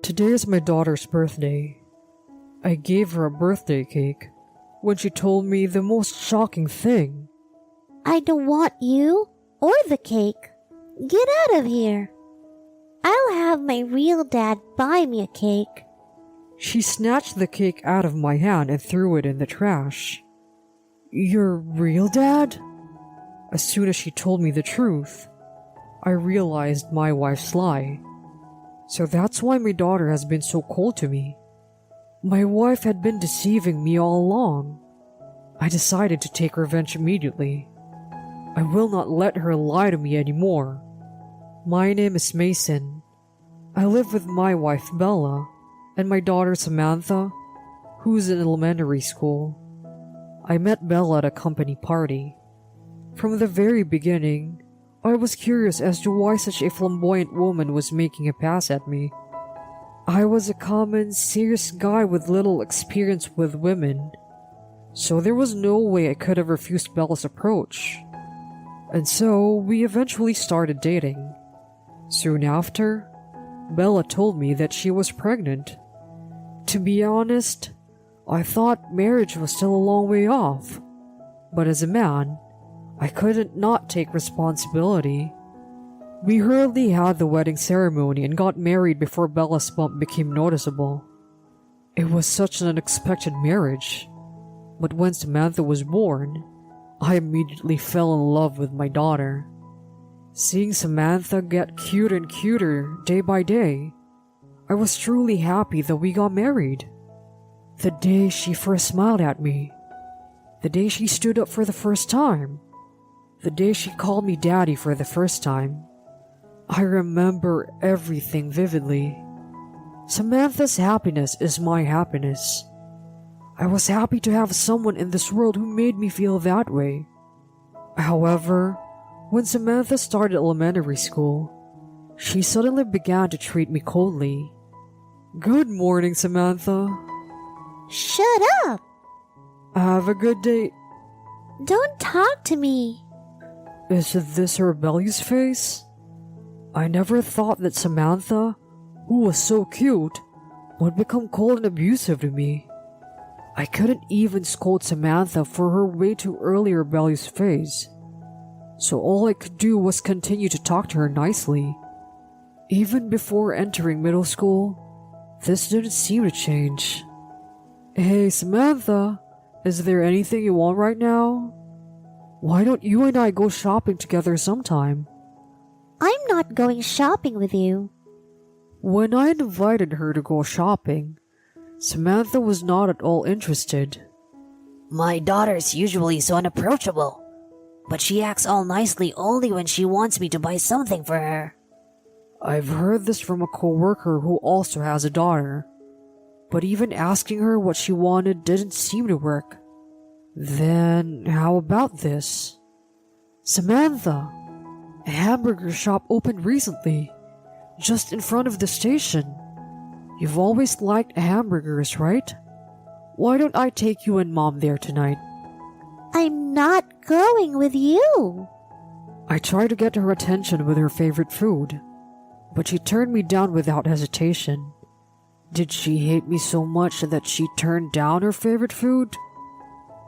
Today is my daughter's birthday. I gave her a birthday cake when she told me the most shocking thing. I don't want you or the cake. Get out of here. I'll have my real dad buy me a cake. She snatched the cake out of my hand and threw it in the trash. Your real dad? As soon as she told me the truth, I realized my wife's lie. So that's why my daughter has been so cold to me. My wife had been deceiving me all along. I decided to take revenge immediately. I will not let her lie to me anymore. My name is Mason. I live with my wife Bella and my daughter Samantha, who's in elementary school. I met Bella at a company party. From the very beginning, I was curious as to why such a flamboyant woman was making a pass at me. I was a common, serious guy with little experience with women, so there was no way I could have refused Bella's approach. And so, we eventually started dating. Soon after, Bella told me that she was pregnant. To be honest, I thought marriage was still a long way off, but as a man, I couldn't not take responsibility. We hurriedly had the wedding ceremony and got married before Bella's bump became noticeable. It was such an unexpected marriage, but when Samantha was born, I immediately fell in love with my daughter. Seeing Samantha get cuter and cuter day by day, I was truly happy that we got married. The day she first smiled at me, the day she stood up for the first time, the day she called me daddy for the first time, I remember everything vividly. Samantha's happiness is my happiness. I was happy to have someone in this world who made me feel that way. However, when Samantha started elementary school, she suddenly began to treat me coldly. Good morning, Samantha. Shut up! Have a good day. Don't talk to me. Is this a rebellious face? I never thought that Samantha, who was so cute, would become cold and abusive to me. I couldn't even scold Samantha for her way too early rebellious phase, so all I could do was continue to talk to her nicely. Even before entering middle school, this didn't seem to change. Hey Samantha, is there anything you want right now? Why don't you and I go shopping together sometime? I'm not going shopping with you. When I invited her to go shopping, Samantha was not at all interested. My daughter's usually so unapproachable, but she acts all nicely only when she wants me to buy something for her. I've heard this from a coworker who also has a daughter, but even asking her what she wanted didn't seem to work. Then, how about this? Samantha, a hamburger shop opened recently, just in front of the station. You've always liked hamburgers, right? Why don't I take you and Mom there tonight? I'm not going with you. I tried to get her attention with her favorite food, but she turned me down without hesitation. Did she hate me so much that she turned down her favorite food?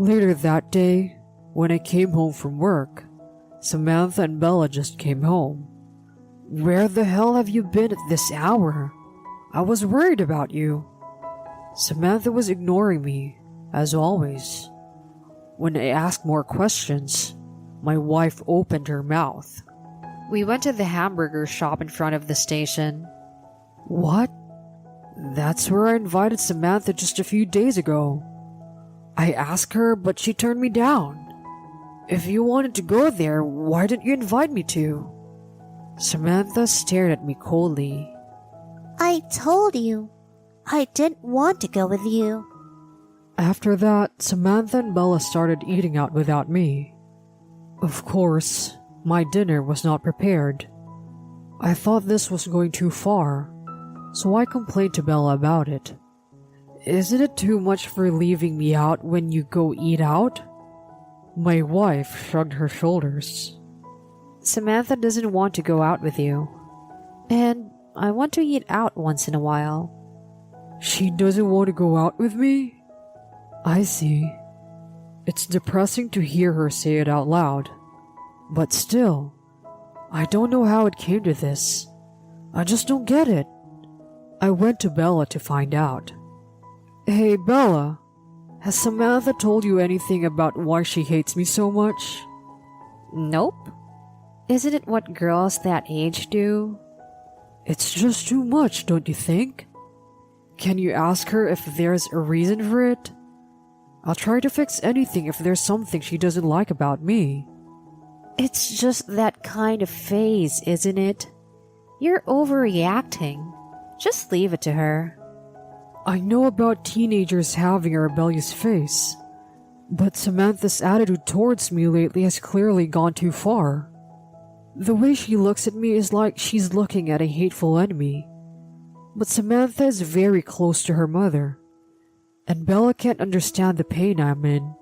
Later that day, when I came home from work, Samantha and Bella just came home. Where the hell have you been at this hour? I was worried about you. Samantha was ignoring me, as always. When I asked more questions, my wife opened her mouth. We went to the hamburger shop in front of the station. What? That's where I invited Samantha just a few days ago. I asked her, but she turned me down. If you wanted to go there, why didn't you invite me to? Samantha stared at me coldly. I told you, I didn't want to go with you. After that, Samantha and Bella started eating out without me. Of course, my dinner was not prepared. I thought this was going too far, so I complained to Bella about it. Isn't it too much for leaving me out when you go eat out? My wife shrugged her shoulders. Samantha doesn't want to go out with you. And I want to eat out once in a while. She doesn't want to go out with me? I see. It's depressing to hear her say it out loud. But still, I don't know how it came to this. I just don't get it. I went to Bella to find out. Hey, Bella, has Samantha told you anything about why she hates me so much? Nope. Isn't it what girls that age do? It's just too much, don't you think? Can you ask her if there's a reason for it? I'll try to fix anything if there's something she doesn't like about me. It's just that kind of phase, isn't it? You're overreacting. Just leave it to her. I know about teenagers having a rebellious face, but Samantha's attitude towards me lately has clearly gone too far. The way she looks at me is like she's looking at a hateful enemy. But Samantha is very close to her mother, and Bella can't understand the pain I'm in.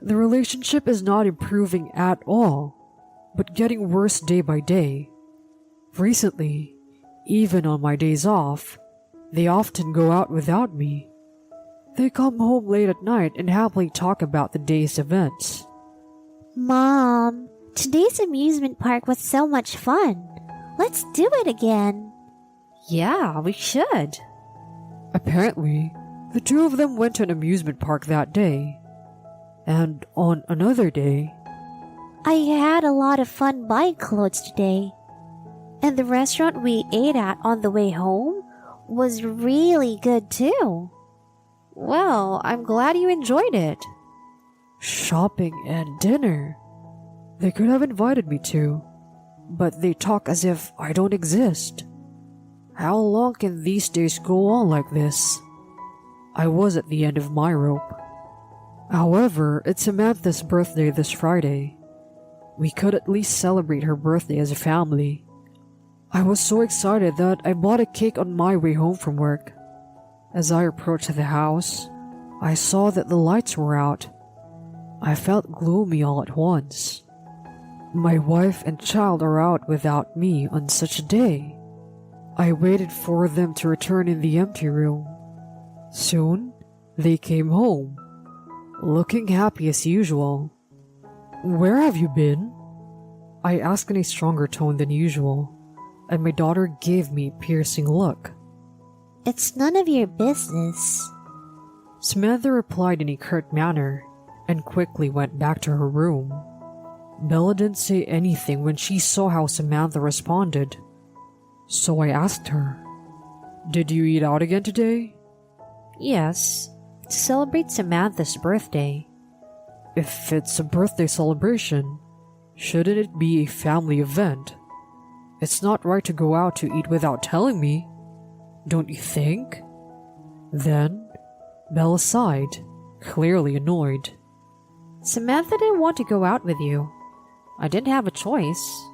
The relationship is not improving at all, but getting worse day by day. Recently, even on my days off, they often go out without me. They come home late at night and happily talk about the day's events. Mom, today's amusement park was so much fun. Let's do it again. Yeah, we should. Apparently, the two of them went to an amusement park that day. And on another day, I had a lot of fun buying clothes today. And the restaurant we ate at on the way home was really good too. Well, I'm glad you enjoyed it. shopping and dinner. They could have invited me to, but they talk as if I don't exist. How long can these days go on like this? I was at the end of my rope. However, it's Samantha's birthday this Friday. We could at least celebrate her birthday as a family. I was so excited that I bought a cake on my way home from work. As I approached the house, I saw that the lights were out. I felt gloomy all at once. My wife and child are out without me on such a day. I waited for them to return in the empty room. Soon, they came home, looking happy as usual. "Where have you been?" I asked in a stronger tone than usual, and my daughter gave me a piercing look. It's none of your business. Samantha replied in a curt manner and quickly went back to her room. Bella didn't say anything when she saw how Samantha responded, so I asked her, "Did you eat out again today?" Yes, to celebrate Samantha's birthday. If it's a birthday celebration, shouldn't it be a family event? It's not right to go out to eat without telling me, don't you think? Then, Bella sighed, clearly annoyed. Samantha didn't want to go out with you. I didn't have a choice.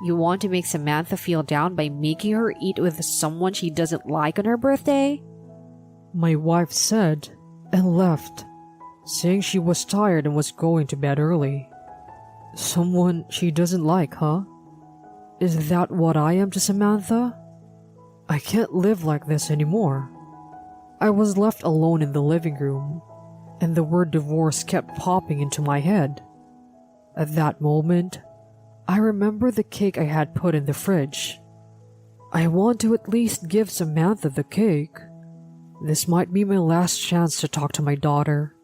You want to make Samantha feel down by making her eat with someone she doesn't like on her birthday? My wife said and left, saying she was tired and was going to bed early. Someone she doesn't like, huh? Is that what I am to Samantha? I can't live like this anymore. I was left alone in the living room, and the word divorce kept popping into my head. At that moment, I remember the cake I had put in the fridge. I want to at least give Samantha the cake. This might be my last chance to talk to my daughter.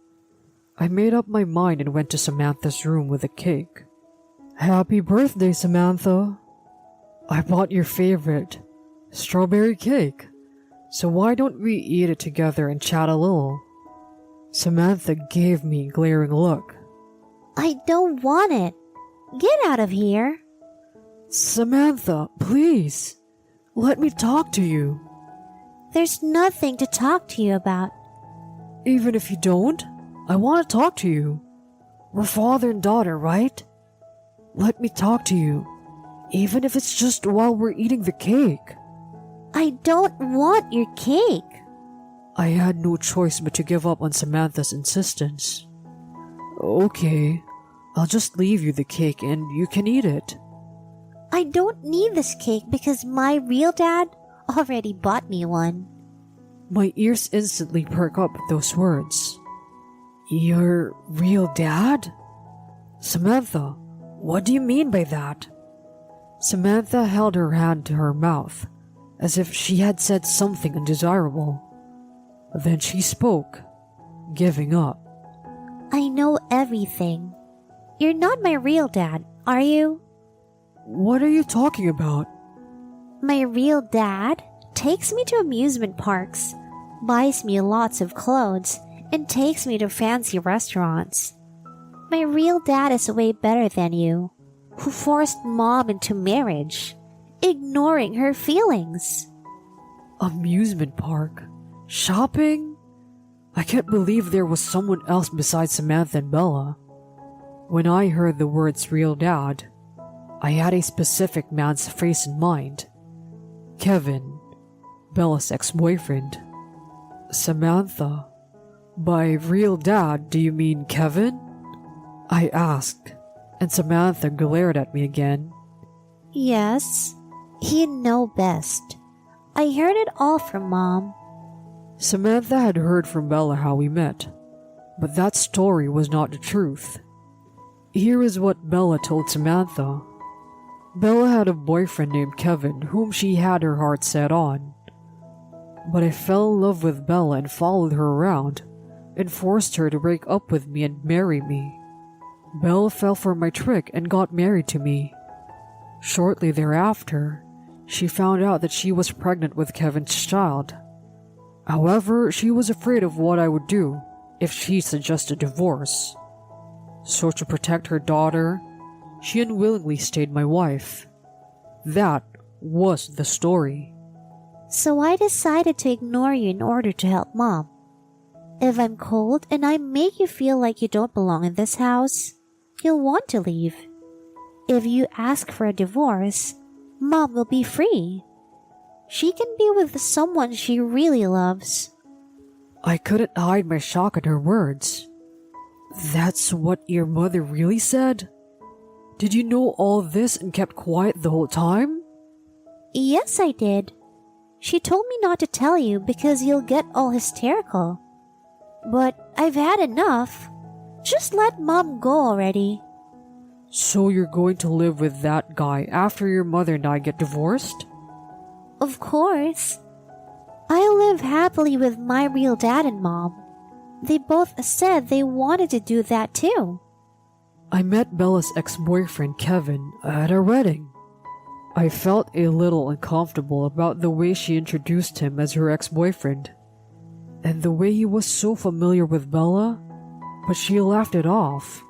I made up my mind and went to Samantha's room with the cake. "Happy birthday, Samantha. I bought your favorite, strawberry cake, so why don't we eat it together and chat a little?" Samantha gave me a glaring look. I don't want it. Get out of here. "Samantha, please, let me talk to you." There's nothing to talk to you about. "Even if you don't, I want to talk to you. We're father and daughter, right? Let me talk to you, even if it's just while we're eating the cake." I don't want your cake. I had no choice but to give up on Samantha's insistence. "Okay, I'll just leave you the cake and you can eat it." I don't need this cake because my real dad already bought me one. My ears instantly perk up at those words. Your real dad? Samantha, what do you mean by that? Samantha held her hand to her mouth, as if she had said something undesirable. Then she spoke, giving up. I know everything. You're not my real dad, are you? What are you talking about? My real dad takes me to amusement parks, buys me lots of clothes, and takes me to fancy restaurants. My real dad is way better than you, who forced mom into marriage, ignoring her feelings. Amusement park? Shopping? I can't believe there was someone else besides Samantha and Bella. When I heard the words real dad, I had a specific man's face in mind. Kevin, Bella's ex-boyfriend. Samantha, by real dad, do you mean Kevin? I asked, and Samantha glared at me again. Yes, he'd know best. I heard it all from mom. Samantha had heard from Bella how we met, but that story was not the truth. Here is what Bella told Samantha. Bella had a boyfriend named Kevin whom she had her heart set on. But I fell in love with Bella and followed her around and forced her to break up with me and marry me. Bella fell for my trick and got married to me. Shortly thereafter, she found out that she was pregnant with Kevin's child. However, she was afraid of what I would do if she suggested divorce. So to protect her daughter, she unwillingly stayed my wife. That was the story. So I decided to ignore you in order to help mom. If I'm cold and I make you feel like you don't belong in this house, you'll want to leave. If you ask for a divorce, mom will be free. She can be with someone she really loves. I couldn't hide my shock at her words. That's what your mother really said? Did you know all this and kept quiet the whole time? Yes, I did. She told me not to tell you because you'll get all hysterical. But I've had enough. Just let mom go already. So you're going to live with that guy after your mother and I get divorced? Of course. I'll live happily with my real dad and mom. They both said they wanted to do that too. I met Bella's ex-boyfriend Kevin at our wedding. I felt a little uncomfortable about the way she introduced him as her ex-boyfriend, and the way he was so familiar with Bella, but she laughed it off.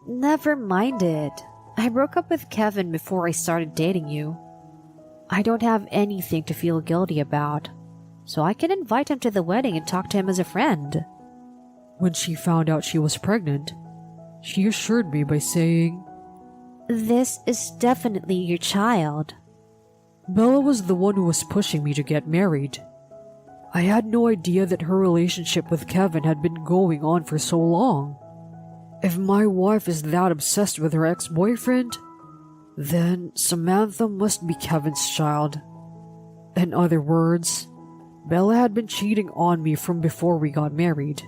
Never mind it. I broke up with Kevin before I started dating you. I don't have anything to feel guilty about, so I can invite him to the wedding and talk to him as a friend. When she found out she was pregnant, she assured me by saying, This is definitely your child. Bella was the one who was pushing me to get married. I had no idea that her relationship with Kevin had been going on for so long. If my wife is that obsessed with her ex-boyfriend, then Samantha must be Kevin's child. In other words, Bella had been cheating on me from before we got married.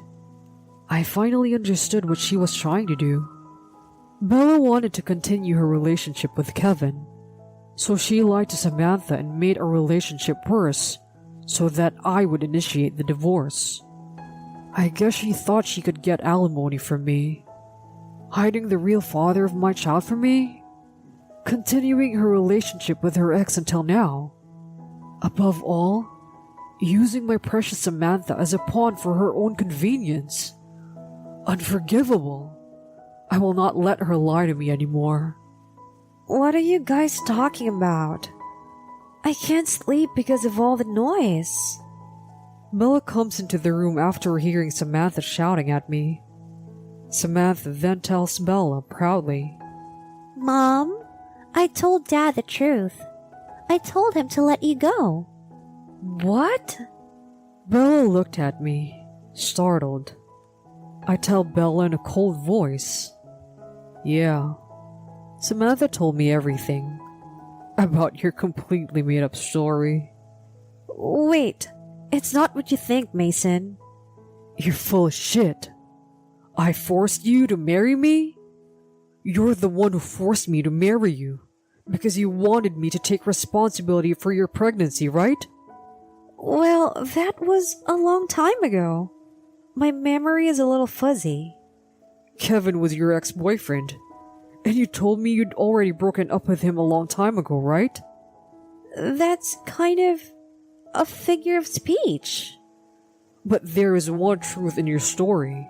I finally understood what she was trying to do. Bella wanted to continue her relationship with Kevin, so she lied to Samantha and made our relationship worse so that I would initiate the divorce. I guess she thought she could get alimony from me. Hiding the real father of my child from me? Continuing her relationship with her ex until now. Above all, using my precious Samantha as a pawn for her own convenience. Unforgivable. I will not let her lie to me anymore. What are you guys talking about? I can't sleep because of all the noise. Bella comes into the room after hearing Samantha shouting at me. Samantha then tells Bella proudly, Mom, I told Dad the truth. I told him to let you go. What? Bella looked at me, startled. I tell Bella in a cold voice, Yeah, Samantha told me everything. About your completely made up story. Wait, it's not what you think, Mason. You're full of shit. I forced you to marry me? You're the one who forced me to marry you because you wanted me to take responsibility for your pregnancy, right? Well, that was a long time ago. My memory is a little fuzzy. Kevin was your ex-boyfriend, and you told me you'd already broken up with him a long time ago, right? That's kind of a figure of speech. But there is one truth in your story.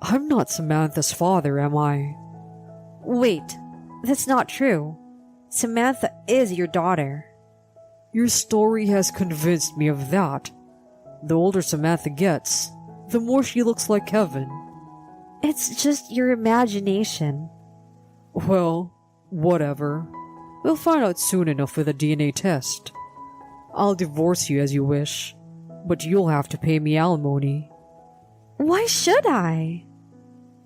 I'm not Samantha's father, am I? Wait, that's not true. Samantha is your daughter. Your story has convinced me of that. The older Samantha gets, the more she looks like Kevin. It's just your imagination. Well, whatever. We'll find out soon enough with a DNA test. I'll divorce you as you wish, but you'll have to pay me alimony. Why should I?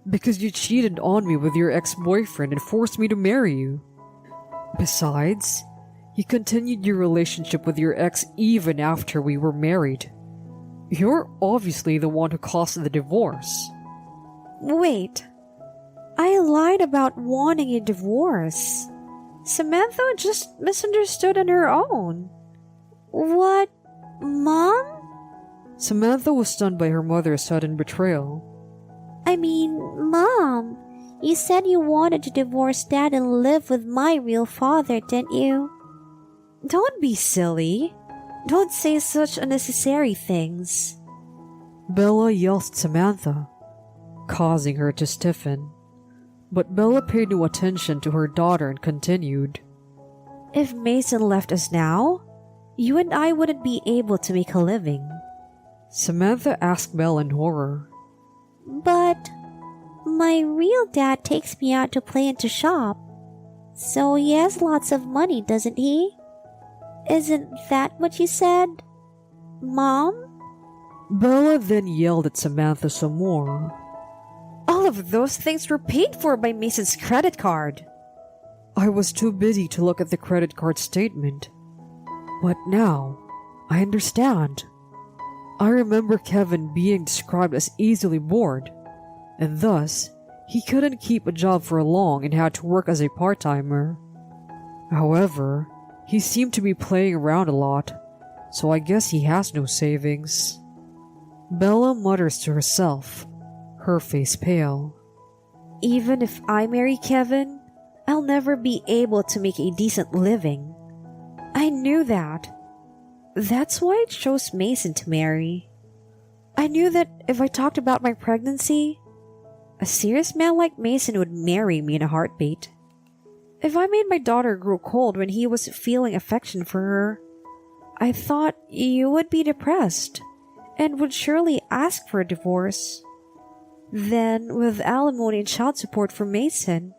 Because you cheated on me with your ex-boyfriend and forced me to marry you. Besides, you continued your relationship with your ex even after we were married. You're obviously the one who caused the divorce. Wait, I lied about wanting a divorce. Samantha just misunderstood on her own. What, Mom? Samantha was stunned by her mother's sudden betrayal. I mean, Mom, you said you wanted to divorce Dad and live with my real father, didn't you? Don't be silly. Don't say such unnecessary things. Bella yelled at Samantha, causing her to stiffen. But Bella paid no attention to her daughter and continued. If Mason left us now, you and I wouldn't be able to make a living. Samantha asked Bella in horror. But my real dad takes me out to play and to shop. So he has lots of money, doesn't he? Isn't that what you said, Mom? Bella then yelled at Samantha some more. All of those things were paid for by Mason's credit card. I was too busy to look at the credit card statement. But now, I understand. I remember Kevin being described as easily bored, and thus, he couldn't keep a job for long and had to work as a part-timer. However, he seemed to be playing around a lot, so I guess he has no savings. Bella mutters to herself, her face pale. Even if I marry Kevin, I'll never be able to make a decent living. I knew that. That's why I chose Mason to marry. I knew that if I talked about my pregnancy, a serious man like Mason would marry me in a heartbeat. If I made my daughter grow cold when he was feeling affection for her, I thought you would be depressed and would surely ask for a divorce. Then, with alimony and child support from Mason,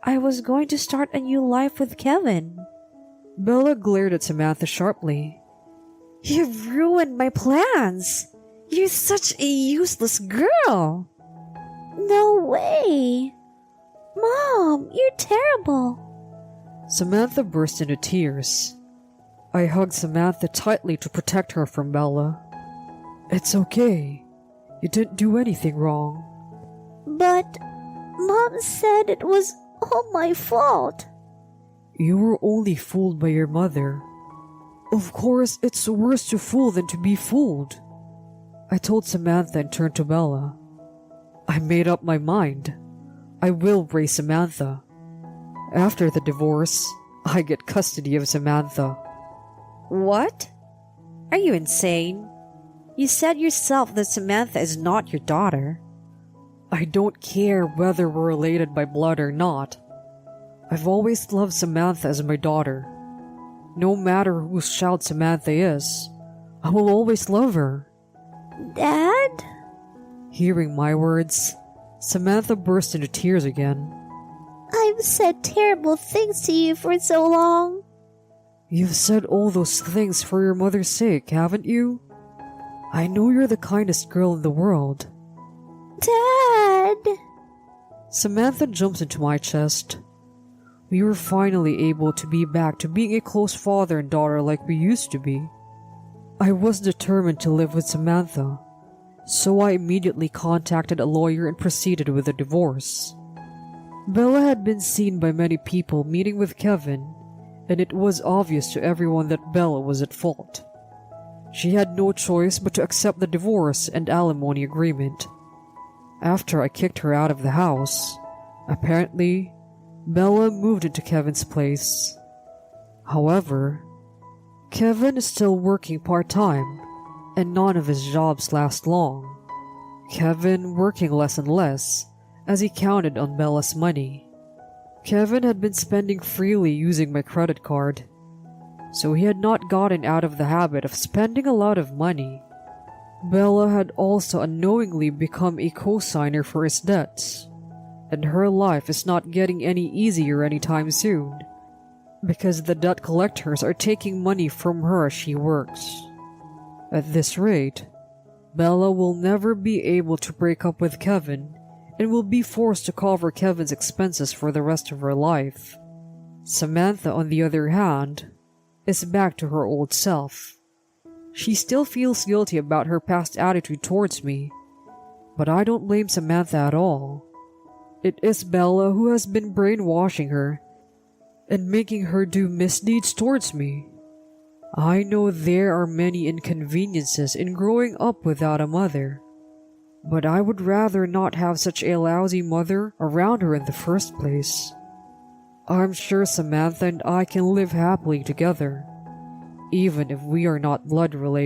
I was going to start a new life with Kevin. Bella glared at Samantha sharply. You've ruined my plans! You're such a useless girl! No way! Mom, you're terrible! Samantha burst into tears. I hugged Samantha tightly to protect her from Bella. It's okay. You didn't do anything wrong. But Mom said it was all my fault. You were only fooled by your mother. Of course, it's worse to fool than to be fooled. I told Samantha and turned to Bella. I made up my mind. I will raise Samantha. After the divorce, I get custody of Samantha. What? Are you insane? You said yourself that Samantha is not your daughter. I don't care whether we're related by blood or not. I've always loved Samantha as my daughter. No matter whose child Samantha is, I will always love her. Dad? Hearing my words, Samantha burst into tears again. I've said terrible things to you for so long. You've said all those things for your mother's sake, haven't you? I know you're the kindest girl in the world. Dad! Samantha jumps into my chest. We were finally able to be back to being a close father and daughter like we used to be. I was determined to live with Samantha, so I immediately contacted a lawyer and proceeded with the divorce. Bella had been seen by many people meeting with Kevin, and it was obvious to everyone that Bella was at fault. She had no choice but to accept the divorce and alimony agreement. After I kicked her out of the house, apparently, Bella moved into Kevin's place. However, Kevin is still working part-time, and none of his jobs last long. Kevin working less and less as he counted on Bella's money. Kevin had been spending freely using my credit card, so he had not gotten out of the habit of spending a lot of money. Bella had also unknowingly become a co-signer for his debts, and her life is not getting any easier anytime soon, because the debt collectors are taking money from her as she works. At this rate, Bella will never be able to break up with Kevin and will be forced to cover Kevin's expenses for the rest of her life. Samantha, on the other hand, is back to her old self. She still feels guilty about her past attitude towards me, but I don't blame Samantha at all. It is Bella who has been brainwashing her and making her do misdeeds towards me. I know there are many inconveniences in growing up without a mother, but I would rather not have such a lousy mother around her in the first place. I'm sure Samantha and I can live happily together, even if we are not blood related.